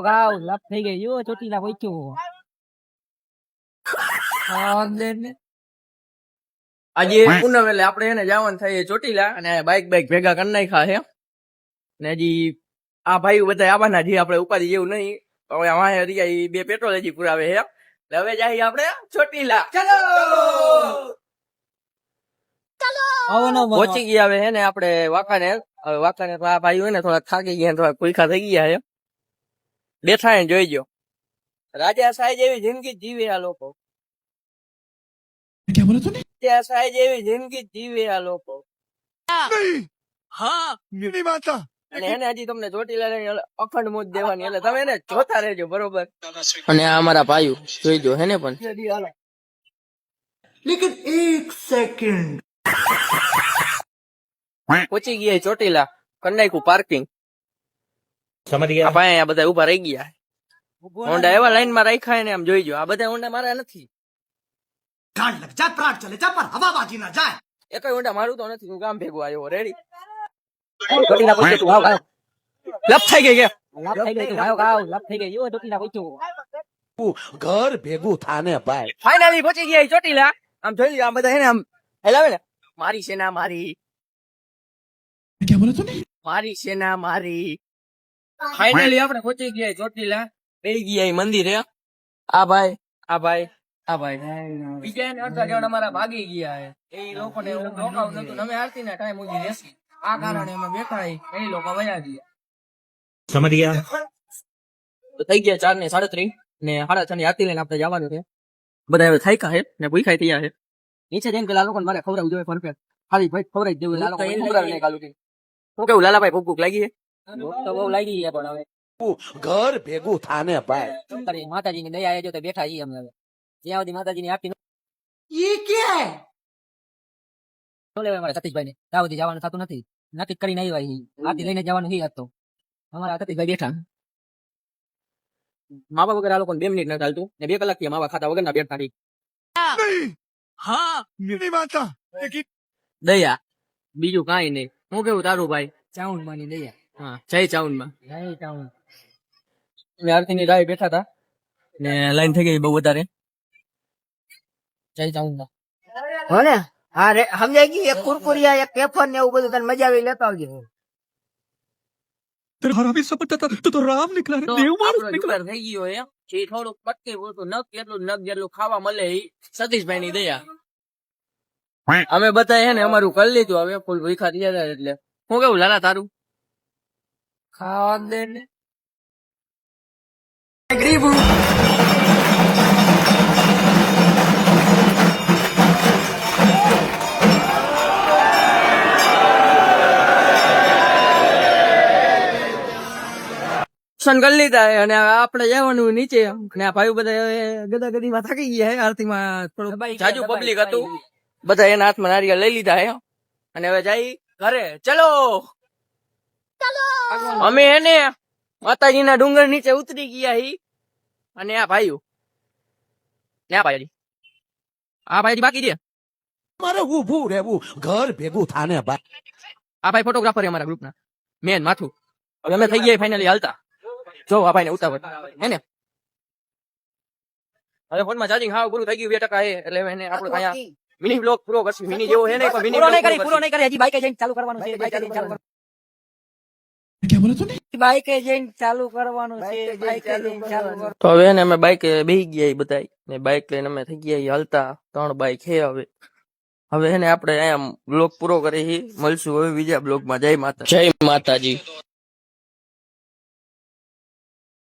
ગાવ લપ થઈ ગઈ જો ચોટીલા પહોંચ્યો. આજે પૂનમ એટલે આપણે એને જવાનું થાય ચોટીલા અને બાઈક ભેગા કરી નાખ્યા છે ને હજી આ ભાઈ બધા આવવાના જે આપણે ઉપાધિ જેવું નહીં. હવે વાંહે રહ્યા ઈ બે પેટ્રોલ હજી પુરાવે છે એટલે હવે જાય આપણે ચોટીલા. પહોંચી ગયા હવે હે ને આપણે વાંકાને. હવે વાંકાને તો આ ભાઈ હોય ને થોડા થાકી ગયા થોડા ભૂખા થઈ ગયા છે. બેઠા ને જોઈ ગયો રાજા સાહેબ જેવી જિંદગી જીવે આ લોકો. રાજા સાહેબ જેવી જિંદગી જીવે આ લોકો. હા અને એને હજી તમને ચોટીલા લઈને અખંડ મોજ દેવાની એટલે તમે એને જોતા રહેજો બરોબર. અને આ અમારા ભાઈઓ જોઈ જો હે ને પણ લેકિન એક સેકન્ડ પહોંચી ગયા ચોટીલા કરી નાખ્યું પાર્કિંગ. સમજ ગયા ભાઈ અહીંયા બધા ઉભા રહી ગયા. હોન્ડા એવા લાઈન માં રાખ્યા ને આમ જોઈજો. આ બધા હોન્ડા મારા નથી. એક હોન્ડા મારું તો નથી. હું ગામ ભેગો આવ્યો રેડી. લપ થઈ ગઈ કે લપ થઈ ગઈ ગાવ ગાવ લપ થઈ ગઈ જો ચોટીલા પહોંચ્યો. ઘર ભેગું થાને ભાઈ. ફાઇનલી પહોંચી ગયા ચોટીલા. આમ જોઈ લ્યો આ બધા હે ને આમ હેલાવે ને મારી સેના મારી મારી સેના મારી. ફાઇનલી આપણે પહોંચી ગયા ચોટીલા. બેહી ગયા મંદિરે. આ ભાઈ આ ભાઈ આ ભાઈ બીજા ને અડધા જણ અમારા ભાગી ગયા એ લોકોને રોકાવું નતું. અમે આરતી ના ટાઈમ સુધી રહેશી આ કારણે અમે બેઠા એ લોકો વયા ગયા. સમજ ગયા તો થઈ ગયા 4 ને 37 ને 6:30 ની આરતી લઈને આપણે જવાનું છે. બધા હવે થાક્યા છે ને ભૂખાઈ થયા છે. નીચે જઈને પેલા લોકોને મારે ખવડાવવું જોઈએ પરફેક્ટ. ખાલી ભાઈ ખવડાવી દેવું. આ લોકોને ખવડાવી નહીં કાલું. હું કેવું લાલાભાઈ ભૂખ ભૂખ લાગી છે? ભૂખ તો બહુ લાગી છે પણ હવે ઘર ભેગું થાને ભાઈ. શું કરીએ માતાજીની દયા આવે જો તો બેઠા છીએ અમે હવે. જ્યાં સુધી માતાજીની આપતી શું લેવાય મારે સતીશભાઈ ને ત્યાં સુધી જવાનું થતું નથી. નક્કી કરીને આવ્યા આરતી લઈને જવાનું હી હતો. અમારા સતીશભાઈ બેઠા માવા વગર આ લોકોને 2 મિનિટ ન ચાલતું ને 2 કલાક થી માવા ખાતા વગર ના બેઠા રહી. દયા બીજું કાંઈ નહીં. હું કેવું તારું ભાઈ? ચાઉન માની દયા. હા જય ચાઉનમાં. જય ચાઉન. અમે આરતી ની રાહ બેઠા હતા ને લાઈન થઈ ગઈ બહુ વધારે. જય ચાઉનમાં હો ને હા રે સમજાઈ ગઈ. એક કુરકુરિયા એક કેફર ને એવું બધું તને મજા આવી લેતા આવજે. તો રામ નીકળા દેવ માણસ નીકળા થઈ ગયો એમ. જે થોડુંક પટકે બોલતું નગ જેટલું ખાવા મળે એ સતીશભાઈ ની દયા. અમે બધા હે ને અમારું કરી લીધું. હવે ફૂલ ભૂખા થયા હતા એટલે હું કેવું લાલા તારું? ખાવા દે ને કરી લીધા અને આપણે જવાનું નીચે. અને આ ભાઈ બધા ગદા ગદીમાં થાકી ગયા હે. આરતીમાં થોડું જાજુ પબ્લિક હતું. બધા એના હાથમાં નારિયેળ લઈ લીધા હે અને હવે જાય ઘરે. ચલો અમે એને માતાજીના ડુંગર નીચે ઉતરી ગયા હી. અને આ ભાઈઓ ને આ ભાઈ બાકી છે. મારે ઊભું રહેવું ઘર ભેગું થાને ભાઈ. આ ભાઈ ફોટોગ્રાફર છે અમારા ગ્રુપના મેન માથું. હવે અમે થઈ ગયા ફાઇનલી હાલતા. જો આ ભાઈ ને ઉતાવળ હે ને. હવે ફોનમાં ચાર્જિંગ હાવ પૂરું થઈ ગયું 2% હે એટલે એને આપણે અહીંયા મિની બ્લોગ પૂરો કરશું. મિની જેવો હે ને પણ મિની પૂરો નહીં કરી હજી બાઈકે જઈને ચાલુ કરવાનું છે. બાઈકે જઈને ચાલુ કરવાનું છે. તો હવે ને અમે બાઈક બેહી ગયા બધા ને બાઈક લઈને અમે થઈ ગયા હાલતા. 3 બાઈક હે હવે. હવે હે ને આપણે અહીંયા બ્લોગ પૂરો કરી મળશું હવે બીજા બ્લોગમાં. જય માતાજી.